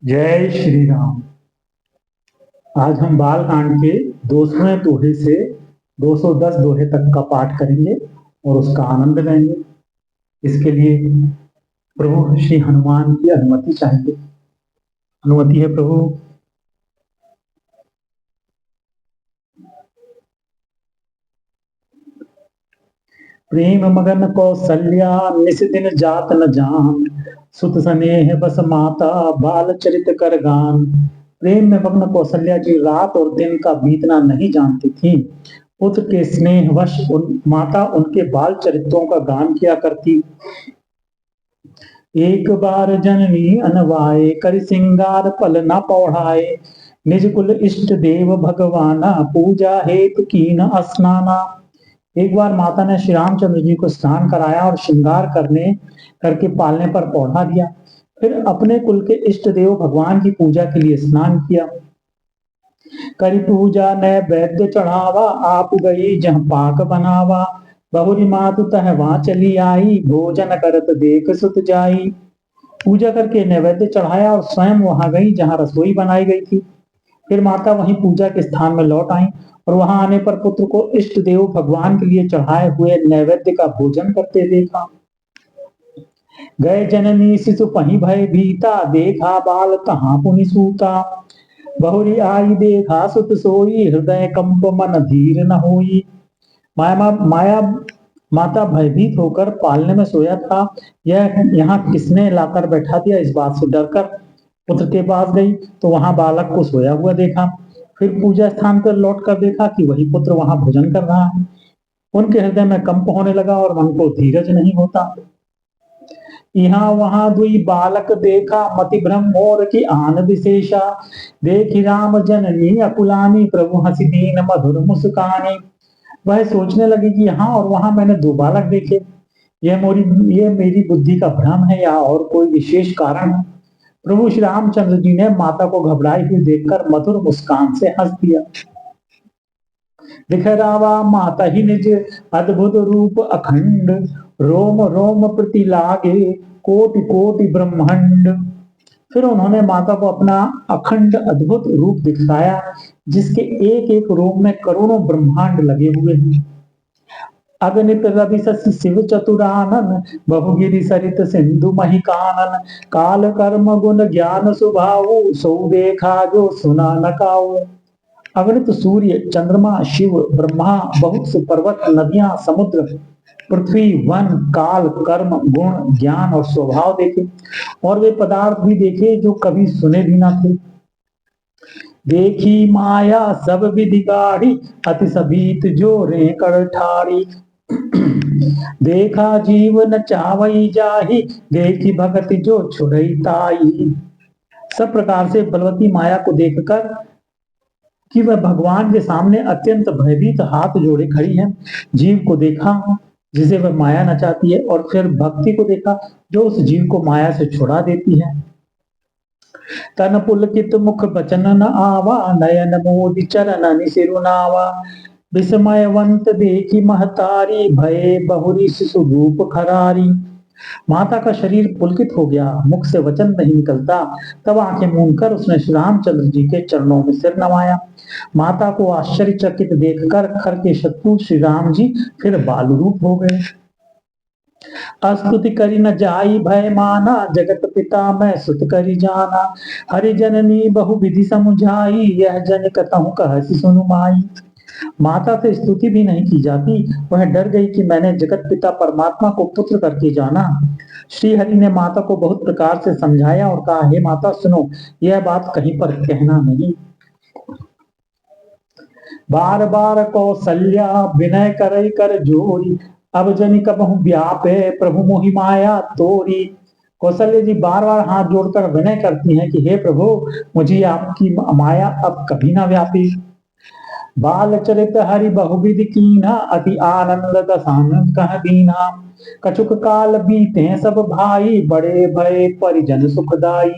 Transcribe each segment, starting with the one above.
जय श्री राम। आज हम बाल कांड के 200वें दोहे से 210 दोहे तक का पाठ करेंगे और उसका आनंद लेंगे। इसके लिए प्रभु श्री हनुमान की अनुमति चाहिए। अनुमति है प्रभु। प्रेम मगन कौशल्या निस दिन जात न जान, सुत स्नेह बस माता बाल चरित कर गान। प्रेम में मग्न कौशल्या जी रात और दिन का बीतना नहीं जानती थी। पुत्र के स्नेह वश माता उनके बाल चरित्रों का गान किया करती। एक बार जननी अनवाए कर सिंगार पल न पौढ़ाए, निज कुल इष्ट देव भगवाना पूजा हेतु कीन स्नाना। एक बार माता ने श्री रामचंद्र जी को स्नान कराया और श्रृंगार करके पालने पर पौधा दिया। फिर अपने कुल के इष्ट देव भगवान की पूजा के लिए स्नान किया। करी पूजा नैवेद्य चढ़ावा, आप गई जहाँ पाक बनावा। बहुरी मातु तह वहां चली आई, भोजन करत देख सुत जाई। पूजा करके नैवेद्य चढ़ाया और स्वयं वहां गई जहाँ रसोई बनाई गई थी। फिर माता वहीं पूजा के स्थान में लौट आई और वहां आने पर पुत्र को इष्ट देव भगवान के लिए चढ़ाए हुए नैवेद्य का भोजन करते देखा। गए जननी शिशु पही भय भीता, देखा बाल कहाँ पुनि सूता। बहुरी आई देखा सुत सोई, हृदय कंप मन धीर न होई। माया माता भयभीत होकर पालने में सोया था। यह यहाँ किसने लाकर बैठा दिया, इस बात से डरकर पुत्र के पास गई तो वहां बालक को सोया हुआ देखा। फिर पूजा स्थान पर लौट कर देखा कि वही पुत्र वहां भोजन कर रहा है। उनके हृदय में कंप होने लगा और मन को धीरज नहीं होता। यहाँ वहां दुई बालक देखा, मति भ्रम मोर की आन विशेषा। देखी राम जननी अकुलानी, प्रभु हंसी दीन मधुर मुस्कानी। वह सोचने लगी कि यहाँ और वहां मैंने दो बालक देखे, ये मेरी बुद्धि का भ्रम है या और कोई विशेष कारण है। प्रभु श्री रामचंद्र जी ने माता को घबराई हुई देखकर मधुर मुस्कान से हंस दिया। दिखरावा माता ही निज अद्भुत रूप अखंड, रोम रोम प्रति लागे कोटि कोटि ब्रह्मांड। फिर उन्होंने माता को अपना अखंड अद्भुत रूप दिखाया, जिसके एक एक रोम में करोड़ों ब्रह्मांड लगे हुए हैं। अगणित रवि शशि शिव चतुरानन, बहुगिरि सरित सिंधु मही कानन। काल कर्म गुण ज्ञान सुभाऊ, सो देखा जो सुना न काऊ। अगणित सूर्य चंद्रमा शिव ब्रह्मा, बहुत से पर्वत नदियां समुद्र पृथ्वी वन काल कर्म गुण ज्ञान और स्वभाव देखे, और वे पदार्थ भी देखे जो कभी सुने भी ना थे। देखी माया सब विधि गाड़ी, अति सबीत जो रे कर ठाड़ी। देखा जीव न चावई जाही, देखी भगति जो छुड़ई ताई। सब प्रकार से बलवती माया को देखकर कि वह भगवान के सामने अत्यंत भयभीत हाथ जोड़े खड़ी है। जीव को देखा जिसे वह माया नचाती है, और फिर भक्ति को देखा जो उस जीव को माया से छुड़ा देती है। तन पुलकित मुख बचन न आवा, नयन मोदि चरण निसिरुनावा। विस्मयवंत देखी महतारी, भये बहुरी शिशु रूप खरारी। माता का शरीर पुलकित हो गया, मुख से वचन नहीं निकलता। तब आंखें मूंदकर उसने श्री रामचंद्र जी के चरणों में सिर नवाया। माता को आश्चर्यचकित देखकर खर के शत्रु श्री राम जी फिर बाल रूप हो गए। अस्तुति करी न जाई भय माना, जगत पिता मैं सुत करी जाना। हरि जननी बहु विधि समुझाई, यह जन कतहु कहसी सुनु माई। माता से स्तुति भी नहीं की जाती, वह डर गई कि मैंने जगत पिता परमात्मा को पुत्र करके जाना। श्री हरि ने माता को बहुत प्रकार से समझाया और कहा, हे माता सुनो, यह बात कहीं पर कहना नहीं। बार बार कौशल्या विनय करई कर जोरी, अब जनि कबहु व्यापे प्रभु मोहि माया तोरी। कौशल्य जी बार बार हाथ जोड़कर विनय करती हैं कि हे प्रभु, मुझे आपकी माया अब कभी ना व्यापी। बाल चरित हरि बहुविधि कीन्हा, अति आनंद दसानंद कह दीन्हा। कछुक काल बीते सब भाई, बड़े भय परिजन सुखदाई।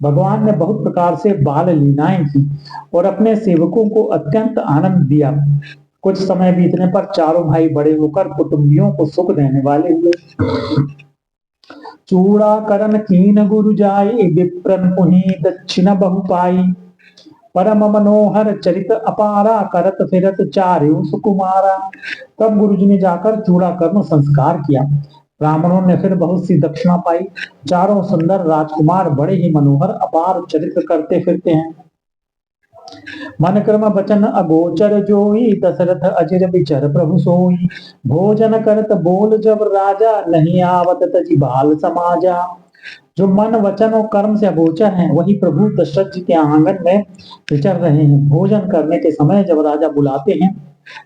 भगवान ने बहुत प्रकार से बाल लीलाएं की और अपने सेवकों को अत्यंत आनंद दिया। कुछ समय बीतने पर चारों भाई बड़े होकर कुटुंबियों को सुख देने वाले हुए। चूड़ा करन कीन गुरु जाई, विप्रन पुनि दक्षिण बहु पाई। परम मनोहर चरित अपारा, करत फिरत चार्यु सुकुमारा। तब गुरु जी ने जाकर चूड़ा कर्म संस्कार किया। ब्राह्मणों ने फिर बहुत सी दक्षिणा पाई। चारों सुंदर राजकुमार बड़े ही मनोहर अपार चरित्र करते फिरते हैं। मन क्रम वचन अगोचर जोई, दशरथ अजिर विचर प्रभु सोई। भोजन करत बोल जब राजा, नहीं आवत तजी बाल समाजा। जो मन वचन और कर्म से अगोचर हैं, वही प्रभु दशरथ जी के आंगन में विचर रहे हैं। भोजन करने के समय जब राजा बुलाते हैं,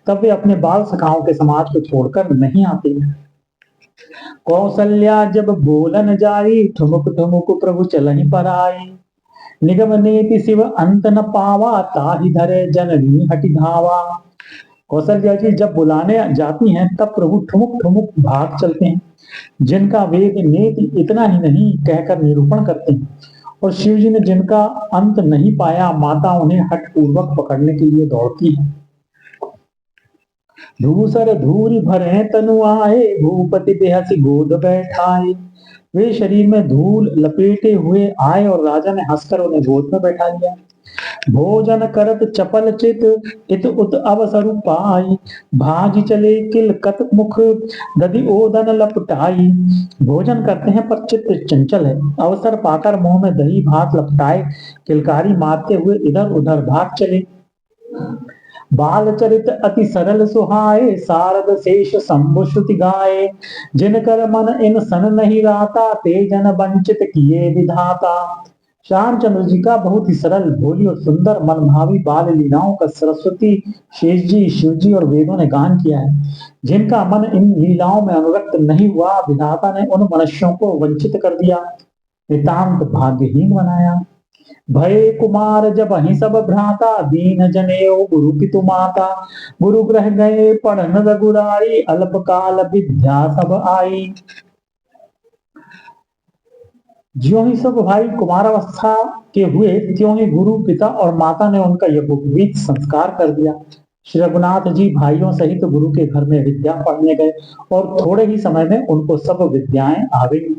तब वे अपने बाल सखाओं के समाज को छोड़कर नहीं आते। कौशल्या जब बोलन जाई, ठुमुक ठुमुक प्रभु चलहि पर आई। निगम नेति शिव अंत न पावा, ताहि धरे जननी हटि धावा। कौशल्या जी जब बुलाने जाती हैं, तब प्रभु ठुमुक ठुमुक भाग चलते हैं। जिनका वेद नेति इतना ही नहीं कहकर निरूपण करते हैं, और शिव जी ने जिनका अंत नहीं पाया, माता उन्हें हठ पूर्वक पकड़ने के लिए दौड़ती है। धूसर धूरी भरे तनु आए, भूपति बेहसी गोद बैठाए। वे शरीर में धूल लपेटे हुए आए और राजा ने हंसकर उन्हें गोद में बैठा लिया। भोजन करत चपल चित, इत उत अवसर पाई। भाजी चले किल कत मुख, दधि ओदन लपटाई। भोजन करते हैं पर चित्त चंचल है। अवसर पाकर मुंह में दही भात लपटाए, किलकारी मारते हुए इधर उधर भाग चले। बाल चरित अति सरल सुहाए, सारद शेष शंभु श्रुति गाए। जिनकर मन इन सन नहीं राता, ते जन वंचित किए विधाता। श्यामचंद्र जी का बहुत ही सरल, भोली और सुंदर मनभावी बाल लीलाओं का सरस्वती, शेष जी, शिव जी और वेदों ने गान किया है। जिनका मन इन लीलाओं में अनुरक्त नहीं हुआ, विधाता ने उन मनुष्यों को वंचित कर दिया, नितांत भाग्यहीन बनाया। भय कुमार जब ही सब भ्राता, दीन जनेऊ गुरु पितु माता। गुरु ग्रह गए पढ़न रघुराई, अल्प काल विद्या सब आई। ज्यों ही सब भाई कुमारावस्था के हुए, त्यों ही गुरु पिता और माता ने उनका यज्ञोपवीत संस्कार कर दिया। श्री रघुनाथ जी भाइयों सहित गुरु के घर में विद्या पढ़ने गए, और थोड़े ही समय में उनको सब विद्याएं आ गई।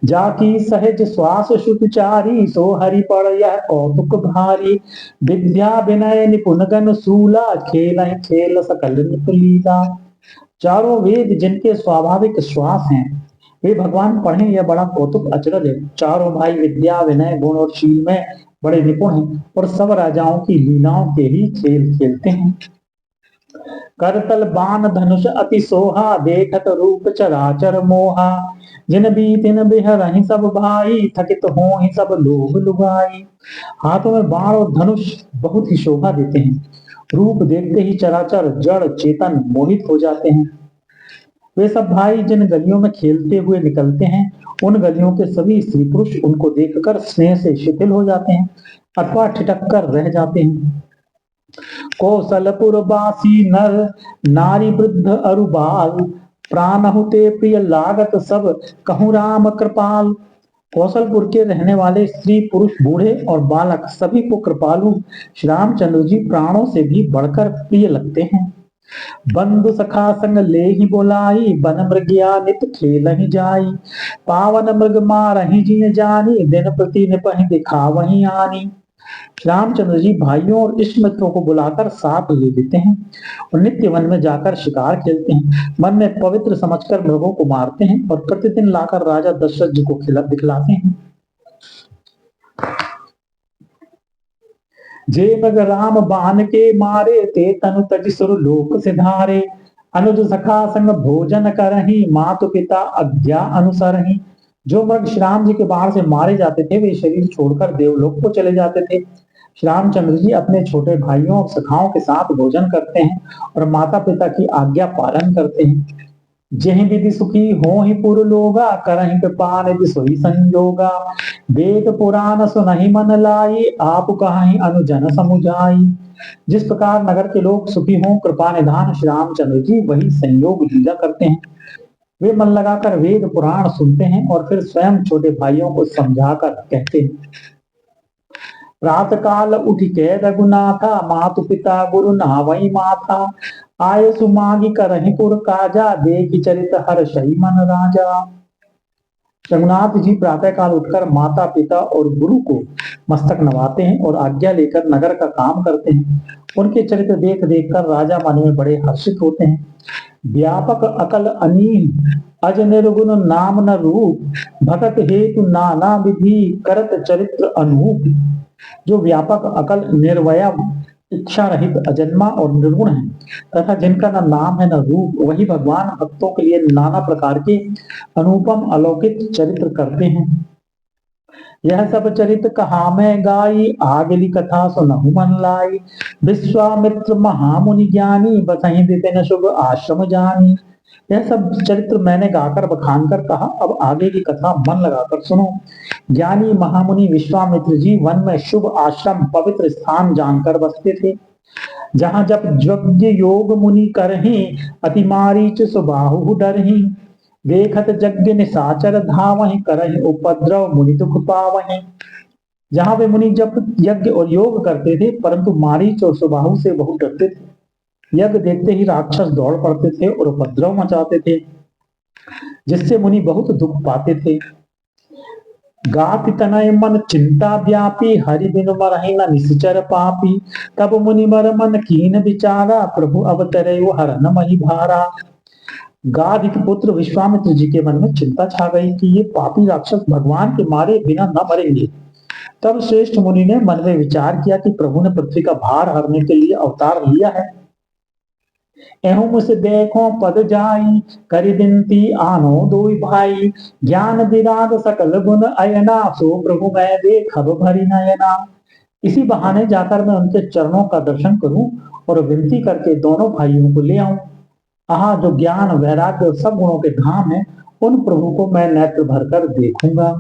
जाकी सहज श्वास सुचारी, सो हरि पड़ यह कौतुक भारी। विद्या विनय निपुण गण सूला, खेल खेल सकल लीला। चारों वेद जिनके स्वाभाविक श्वास हैं, वे भगवान पढ़े, यह बड़ा कौतुक अचरज है। चारों भाई विद्या विनय गुण और शील में बड़े निपुण हैं, और सब राजाओं की लीलाओं के ही खेल खेलते हैं। करतल बाण धनुष अति सोहा, देखत रूप चराचर मोहा। जिन बीतिन बिहरहि सब भाई, थकित होहि सब लोग लुगाई। हाथों में बाण और धनुष बहुत ही शोभा देते हैं। रूप देखते ही चराचर जड़ चेतन मोहित हो जाते हैं। वे सब भाई जिन गलियों में खेलते हुए निकलते हैं, उन गलियों के सभी स्त्री पुरुष उनको देखकर स्नेह से शिथिल हो जाते हैं अथवा ठिठक कर रह जाते हैं। कौशलपुर बासी नर नारी वृद्ध अरुबाल, प्राण हुते प्रिय लागत सब, कहूँ राम कृपाल। कौशलपुर के रहने वाले स्त्री पुरुष बूढ़े और बालक सभी को कृपालु श्री रामचंद्र जी प्राणों से भी बढ़कर प्रिय लगते हैं। बंधु सखा संग ले ही बोलाई, वन मृगया नित खेल ही जाई। पावन मृग मारहि जिय जानी, दिन प्रति निपहि दिखावहि आनी। रामचंद्र जी भाइयों और इष्ट मित्रों को बुलाकर साथ ले लेते हैं और नित्य वन में जाकर शिकार खेलते हैं। मन में पवित्र समझकर मृगों को मारते हैं और प्रतिदिन लाकर राजा दशरथ जी को दिखलाते हैं। जे मृग राम बाण के मारे, ते तनु तज सुर लोक सिधारे। अनुज सखा संग भोजन करहि, मातु पिता आज्ञा अनुसरहि। जो मृग श्री राम जी के बाण से मारे जाते थे, वे शरीर छोड़कर देवलोक को चले जाते थे। श्री रामचंद्र जी अपने छोटे भाइयों और सखाओं के साथ भोजन करते हैं और माता पिता की आज्ञा पालन करते हैं। जेहि विधि सुखी होहि पुर लोगा, करहि कृपा निधि सोई संजोगा। वेद पुराण सुनहि मन लाई, आप कहाहि अनुजन समुझाई। जिस प्रकार नगर के लोग सुखी हों, कृपा निधान श्री रामचंद्र जी वही संयोग लीला करते हैं। वे मन लगाकर वेद पुराण सुनते हैं और फिर स्वयं छोटे भाइयों को समझाकर कहते हैं। प्रात काल उठ के रघुनाथा, मातु पिता गुरु नावई माथा। आय सुमागी करहि पुर काजा, देखि चरित हर्षहि मन राजा। रघुनाथ जी प्रातःकाल उठकर माता पिता और गुरु को मस्तक नवाते हैं और आज्ञा लेकर नगर का काम करते हैं। उनके चरित्र देख देख कर राजा मन में बड़े हर्षित होते हैं। व्यापक अकल अनील अज निर्गुण नाम न रूप भगत हेतु नाना विधि करत चरित्र अनूप। जो व्यापक अकल निर्वय इच्छा रहित अजन्मा और निर्गुण है तथा जिनका न नाम है न रूप, वही भगवान भक्तों के लिए नाना प्रकार के अनुपम अलौकिक चरित्र करते हैं। यह सब चरित्र कहा मैं गाई आगली कथा सुनहु मन लाई। विश्वामित्र महामुनि ज्ञानी बसहि विपिन शुभ आश्रम जानी। यह सब चरित्र मैंने गाकर बखान कर कहा, अब आगे की कथा मन लगाकर सुनो। ज्ञानी महामुनि विश्वामित्र जी वन में शुभ आश्रम पवित्र स्थान जानकर बसते थे, जहां जब यज्ञ योग मुनि करही अति मारीच सुबाहु डरही। देखत यज्ञ निशाचर धावहि करहि उपद्रव मुनि दुख पावहि। जहां वे मुनि जब यज्ञ और योग करते थे परंतु मारीच और सुबाहु से बहुत डरते थे। यज्ञ देखते ही राक्षस दौड़ पड़ते थे और उपद्रव मचाते थे, जिससे मुनि बहुत दुख पाते थे। गाति तनय मन चिंता व्यापी हरि बिनु मरहि न निश्चर पापी। तब मुनि मर मन कीन विचारा प्रभु अवतरे हरन मही भारा। गाधि के पुत्र विश्वामित्र जी के मन में चिंता छा गई कि ये पापी राक्षस भगवान के मारे बिना न मरेंगे। तब श्रेष्ठ मुनि ने मन में विचार किया कि प्रभु ने पृथ्वी का भार हरने के लिए अवतार लिया है। एहू मुझसे देखो पद जाई करि बिनती आनो दोई भाई। ज्ञान विराग सकल गुण अयना सो प्रभु मैं देखब भरी नयना। इसी बहाने जाकर मैं उनके चरणों का दर्शन करूं और विनती करके दोनों भाइयों को ले आऊं। आहा, जो ज्ञान वैराग्य और सब गुणों के धाम है उन प्रभु को मैं नेत्र भरकर देखूंगा।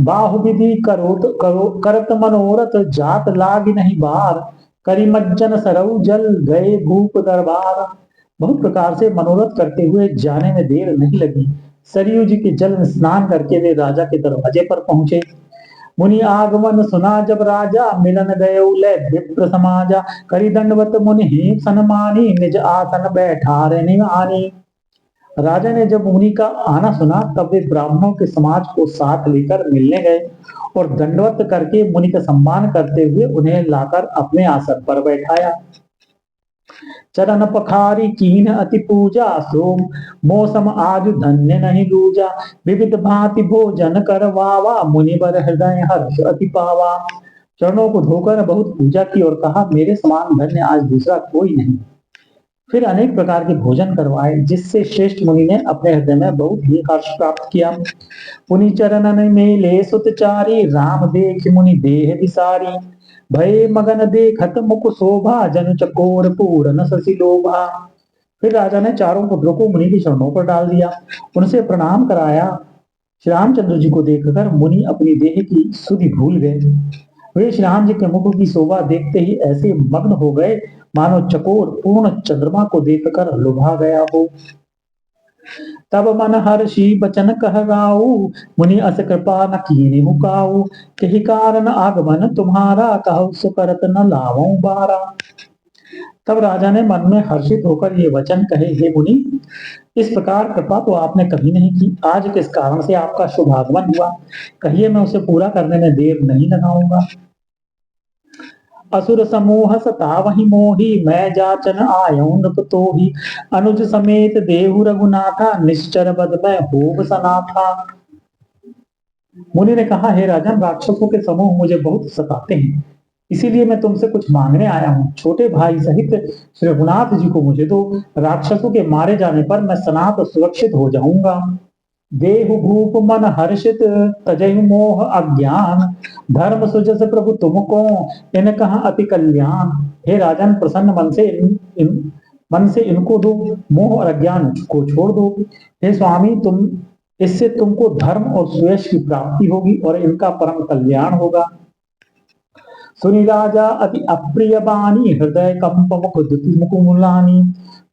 बाहुविधि करत मनोरथ जात लाग नहीं बार। करिमज्जन सरऊ जल गए भूप दरबार। बहुत प्रकार से मनोरथ करते हुए जाने में देर नहीं लगी। सरयू जी के जल में स्नान करके वे राजा के दरवाजे पर पहुंचे। मुनि आगमन सुना जब राजा मिलन गए ले विप्र समाजा। करी दंडवत मुनि सन्मानी निज आसन बैठा रहने आनी। राजा ने जब मुनि का आना सुना तब वे ब्राह्मणों के समाज को साथ लेकर मिलने गए और दंडवत करके मुनि का सम्मान करते हुए उन्हें लाकर अपने आसन पर बैठाया। चरण पखारी कीन अति पूजा सोम मौसम आज धन्य नहीं दूजा। विविध भांति भोजन करवावा मुनि बर हृदय हर्ष अति पावा। चरणों को धोकर बहुत पूजा की और कहा मेरे समान धन्य आज दूसरा कोई नहीं। फिर अनेक प्रकार के भोजन करवाए जिससे श्रेष्ठ मुनि ने अपने हृदय में बहुत ही हर्ष प्राप्त किया। पुनि चरणन मेले सुतचारी राम देख मुनि देह विसारी। भय मगन देखत मुख शोभा जनु चकोर पूरन शशि लोभा। फिर राजा ने चारों पुत्रों को मुनि के चरणों पर डाल दिया, उनसे प्रणाम कराया। श्री रामचंद्र जी को देखकर मुनि अपनी देह की सुधि भूल गए। वे श्री राम जी के मुख की शोभा देखते ही ऐसे मग्न हो गए मानो चकोर पूर्ण चंद्रमा को देखकर लुभा गया हो। तब मन हर्षि बचन कह गाऊ मुनि अस कृपा न कीने हुकाऊ। कही कारण आगमन तुम्हारा कहु सुकरत न लावऊं बारा। तब राजा ने मन में हर्षित होकर ये वचन कहे, हे मुनि, इस प्रकार कृपा तो आपने कभी नहीं की, आज किस कारण से आपका शुभ आगमन हुआ, कहिए मैं उसे पूरा करने में देर नहीं लगाऊंगा। असुर समूह सतावहि मोही मैं जाचन आयो नृप तोहि। अनुज समेत देहु रघुनाथा निश्चर बद मैं होब सनाथा। मुनि ने कहा, हे राजन, राक्षसों के समूह मुझे बहुत सताते हैं, इसीलिए मैं तुमसे कुछ मांगने आया हूँ। छोटे भाई सहित श्री रघुनाथ जी को मुझे दो, राक्षसों के मारे जाने पर मैं सनात सुरक्षित हो जाऊंगा। देहु भूप मन हर्षित तजहु मोह अज्ञान। धर्म सुजस प्रभु तुमको इन कहा अति कल्याण। हे राजन, प्रसन्न मन से इनको दो, मोह और अज्ञान को छोड़ दो। हे स्वामी, इससे तुमको धर्म और सुयश की प्राप्ति होगी और इनका परम कल्याण होगा। सुनि राजा अति अप्रिय बानी हृदय कंप मुख दुति मुख मुलानी।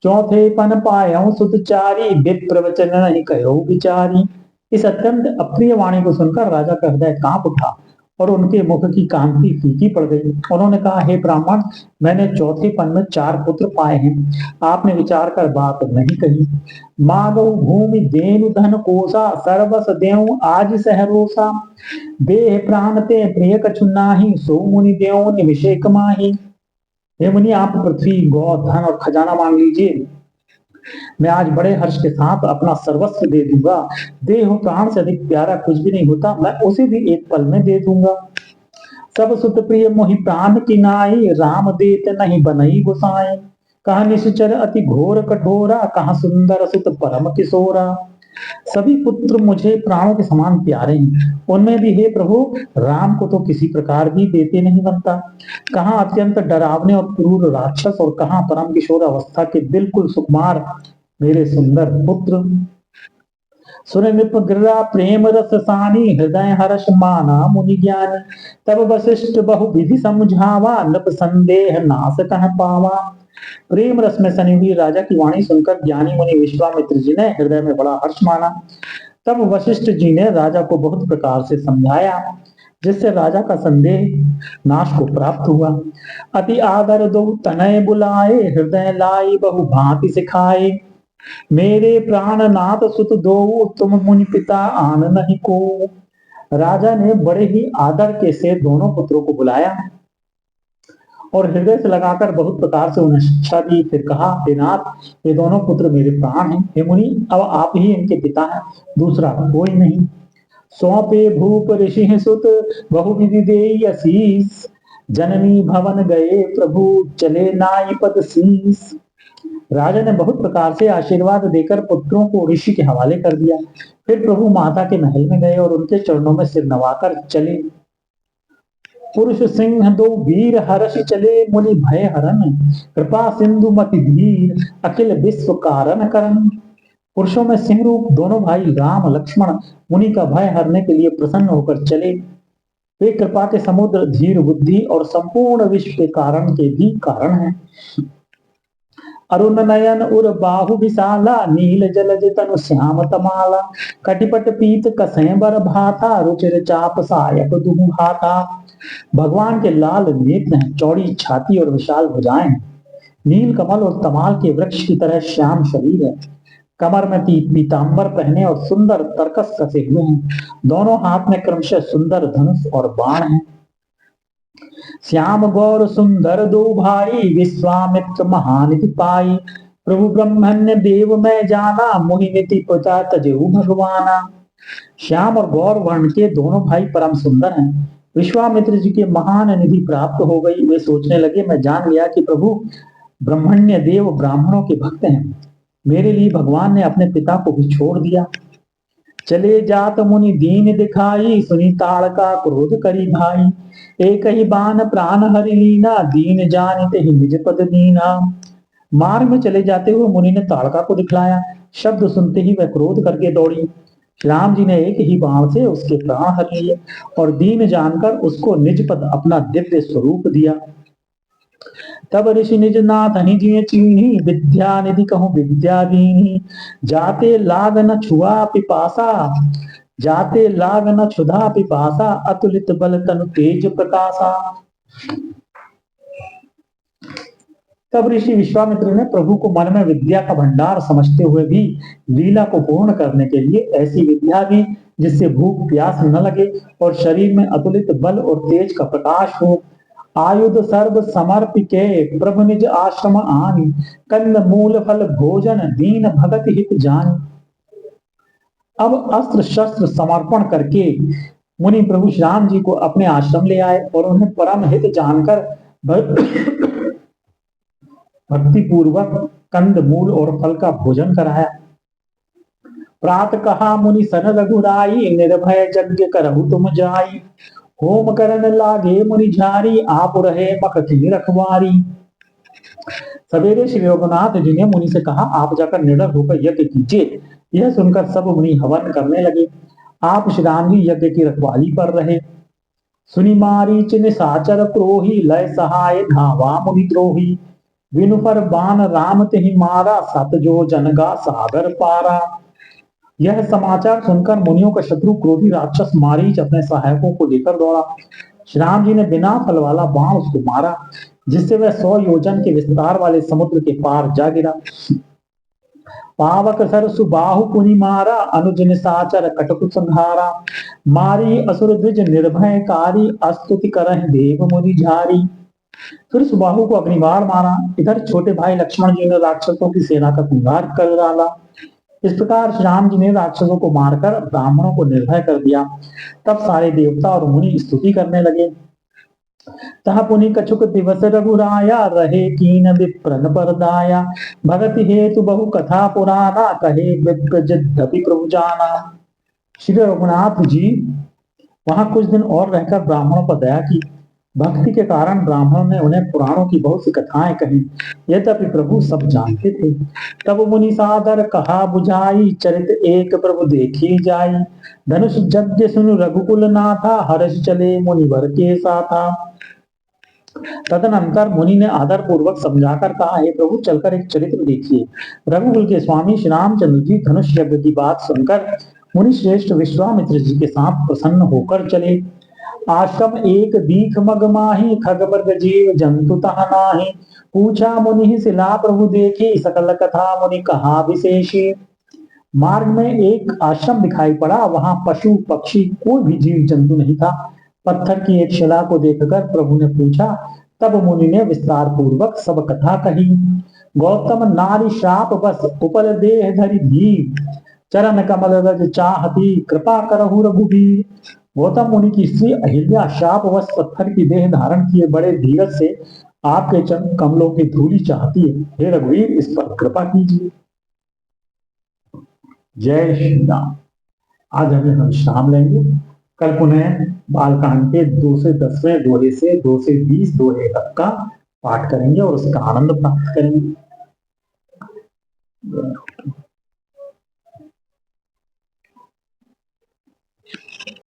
चौथे पन पायऊ सुतचारी विप्र वचन नहीं कहो विचारी। इस अत्यंत अप्रिय वाणी को सुनकर राजा का हृदय कांप उठा और उनके मुख की कांति फीकी पड़ गई। उन्होंने कहा, हे ब्राह्मण, मैंने चौथे पन में 4 पुत्र पाए हैं, आपने विचार कर बात नहीं कही। मागो भूमि देनु धन कोसा, सर्वस देऊ आज सहरोसा। देह प्राण ते प्रिय कछु नाहि, सो मुनि देऊ निविषेक माहि। हे मुनि, आप पृथ्वी, गौ, धन और खजाना मांग लीजिए, मैं आज बड़े हर्ष के साथ अपना सर्वस्व दे दूंगा। देह प्राण से अधिक प्यारा कुछ भी नहीं होता, मैं उसे भी एक पल में दे दूंगा। सब सुत प्रिय मोहि प्राण की नाई, राम देत नहीं बनई गुसाई। कहा निश्चर अति घोर कठोरा, कहा सुंदर सुत परम किशोरा। सभी पुत्र मुझे प्राणों के समान प्यारे हैं, उनमें भी हे प्रभु, राम को तो किसी प्रकार भी देते नहीं बनता। कहाँ अत्यंत डरावने और क्रूर राक्षस, और कहाँ परम किशोर अवस्था के बिल्कुल सुकुमार मेरे सुंदर पुत्र। सुन नृप गिरा प्रेम रस सानी, हृदय हर्ष माना मुनि ज्ञानी। तब वशिष्ठ बहु विधि समझावा, नृप संदेह नाश कह पावा। प्रेम रस में सनी हुई राजा की वाणी सुनकर ज्ञानी मुनि विश्वामित्र जी ने हृदय में बड़ा हर्ष माना। तब वशिष्ठ जी ने राजा को बहुत प्रकार से समझाया, जिससे राजा का संदेह नाश को प्राप्त हुआ। अति आदर दो तनय बुलाए, हृदय लाई बहु भांति सिखाए। मेरे प्राणनाथ सुत दो, तुम मुनि पिता आन नहीं को। राजा ने बड़े ही आदर के से दोनों पुत्रों को बुलाया और हृदय से लगाकर बहुत प्रकार से उन्हें शिक्षा दी। फिर कहा, हे नाथ, ये दोनों पुत्र मेरे प्राण हैं। हे मुनि, अब आप ही इनके पिता हैं, दूसरा कोई नहीं। सौंपे भूप ऋषि सुत, बहु विधि देई असीस। जननी भवन गए प्रभु, चले नाई पद शीस। राजा ने बहुत प्रकार से आशीर्वाद देकर पुत्रों को ऋषि के हवाले कर दिया। फिर प्रभु माता के महल में गए और उनके चरणों में सिर नवाकर चले। पुरुष सिंह दो वीर हर्ष चले, मुनि भय हरन। कृपा सिंधु मति धीर, अखिल विश्व कारण करन। पुरुषों में सिंह रूप दोनों भाई राम लक्ष्मण मुनि का भय हरने के लिए प्रसन्न होकर चले। वे कृपा के समुद्र, धीर बुद्धि और संपूर्ण विश्व के कारण के भी कारण हैं। अरुण नयन उर बाहु विशाला, नील जलज तनु श्याम तमाला। कटिपट पीत कसें बर भाता, रुचिर चाप सायक दुहु हाथा। भगवान के लाल नेत्र हैं, चौड़ी छाती और विशाल भुजाएं हैं। नील कमल और तमाल के वृक्ष की तरह श्याम शरीर है। कमर में पीतांबर पहने और सुंदर तरकस कसे हुए हैं। दोनों हाथ में क्रमशः सुंदर धनुष और बाण हैं। श्याम गौर सुंदर दो भाई, विश्वामित्र महानिधि पाई। प्रभु ब्रह्मण्य देव मैं जाना, मोहिनीति पिता तजेऊ भगवाना। श्याम और गौर वर्ण के दोनों भाई परम सुंदर हैं। विश्वामित्र जी के महान निधि प्राप्त हो गई। वे सोचने लगे, मैं जान लिया कि प्रभु ब्रह्मण्य देव ब्राह्मणों के भक्त हैं। मेरे लिए भगवान ने अपने पिता को भी छोड़ दिया। चले जात मुनि दीन दिखाई, सुनी ताड़का क्रोध करी भाई। एक ही बान प्राण हरि लीना, दीन जानते ही निज पद दीना। मार्ग में चले जाते हुए मुनि ने ताड़का को दिखलाया। शब्द सुनते ही वह क्रोध करके दौड़ी। राम जी ने एक ही बाण से उसके प्राण हर लिए और दीन जानकर उसको निज पद अपना दिव्य स्वरूप दिया। तब ऋषि निज नाथ ही जिये चीनी, विद्या निधि कहूं विद्या दीनी। जाते लाग न छुआ पिपासा, जाते लाग न क्षुधा पिपासा। अतुलित बल तनु तेज प्रकाशा। तब ऋषि विश्वामित्र ने प्रभु को मन में विद्या का भंडार समझते हुए भी लीला को पूर्ण करने के लिए ऐसी विद्या दी जिससे भूख प्यास न लगे और शरीर में अतुलित बल और तेज का प्रकाश हो। आयुध सर्व समर्पिके, प्रभु निज आश्रम आनी। कंद मूल फल भोजन, दीन भगत हित जानी। अब अस्त्र शस्त्र समर्पण करके मुनि प्रभु श्री राम जी को अपने आश्रम ले आए और उन्हें परम हित जानकर भक्ति पूर्वक कंद मूल और फल का भोजन कराया। प्रात कहा मुनि सन रघुराई, निर्भय यज्ञ करहु तुम जाई। होम करन लागे मुनि झारी, आप रहे मखती रखवारी। सवेरे श्री रघुनाथ जी ने मुनि से कहा, आप जाकर निर्भय होकर यज्ञ कीजिए। यह सुनकर सब मुनि हवन करने लगे। आप श्री राम जी यज्ञ की रखवाली पर रहे। सुनि मारीच निशाचर क्रोही, लय सहाय धावा मुनि द्रोही। विनु पर बाण राम तिहि मारा, सत जो जनगा सागर पारा। यह समाचार सुनकर मुनियों का शत्रु क्रोधी राक्षस मारीच अपने सहायकों को लेकर दौड़ा। श्री राम जी ने बिना फल वाला बाण उसको मारा, जिससे वह 100 योजन के विस्तार वाले समुद्र के पार जा गिरा। पावक सर सुबाहु पुनि मारा, अनुज निशाचर कटकु संहारा। मारी असुर द्विज निर्भयकारी, अस्तुति करहि देव मुनि झारी। फिर सुबाहु को अग्निबाण मारा। इधर छोटे भाई लक्ष्मण जी ने राक्षसों की सेना का संहार कर डाला। इस प्रकार श्री राम जी ने राक्षसों को मारकर ब्राह्मणों को निर्भय कर दिया। तब सारे देवता और मुनि स्तुति करने लगे। तह पुनि कछुक दिवस रघुराया, रहे कीन विप्रन पर दाया। भगति हेतु बहु कथा पुराना, कहे विप्र यद्यपि प्रभु जाना। श्री रघुनाथ जी वहां कुछ दिन और रहकर ब्राह्मणों पर दया की। भक्ति के कारण ब्राह्मणों ने उन्हें पुराणों की बहुत सी कथाएं कही, यद्यपि प्रभु सब जानते थे। तब मुनि सादर कहा बुझाई, चरित एक प्रभु देखी जाई। धनुष यज्ञ सुन रघुकुल नाथा, हर्ष चले मुनिवर के साथा। तदनंतर मुनि ने आदर पूर्वक समझाकर कहा, हे प्रभु चलकर एक चरित्र देखिए। रघुकुल के स्वामी श्री रामचंद्र जी धनुष यज्ञ की बात सुनकर मुनि श्रेष्ठ विश्वामित्र जी के साथ प्रसन्न होकर चले। आश्रम एक दीख मग माही, खग मृग जीव जंतु तह नाही। पूछा मुनि सिला प्रभु देखी, सकल कथा मुनि कहा विशेषी। मार्ग में एक आश्रम दिखाई पड़ा, वहां पशु पक्षी कोई भी जीव जंतु नहीं था। पत्थर की एक शिला को देखकर प्रभु ने पूछा, तब मुनि ने विस्तार पूर्वक सब कथा कही। गौतम नारी श्राप बस उपल देह धरि धीर, चरण कमल रज चाहती कृपा करहु रघुबीर। गौतम मुनि की स्त्री अहिल्या शाप वश पत्थर की देह धारण किए बड़े धीरज से आपके चरण कमलों की धूलि चाहती है। हे रघुवीर इस पर कृपा कीजिए। जय श्री राम। आज हम विश्राम लेंगे। कल पुनः बालकांड के 2 से 10वें दोहे से 2 से 20 दोहे तक का पाठ करेंगे और उसका आनंद प्राप्त करेंगे।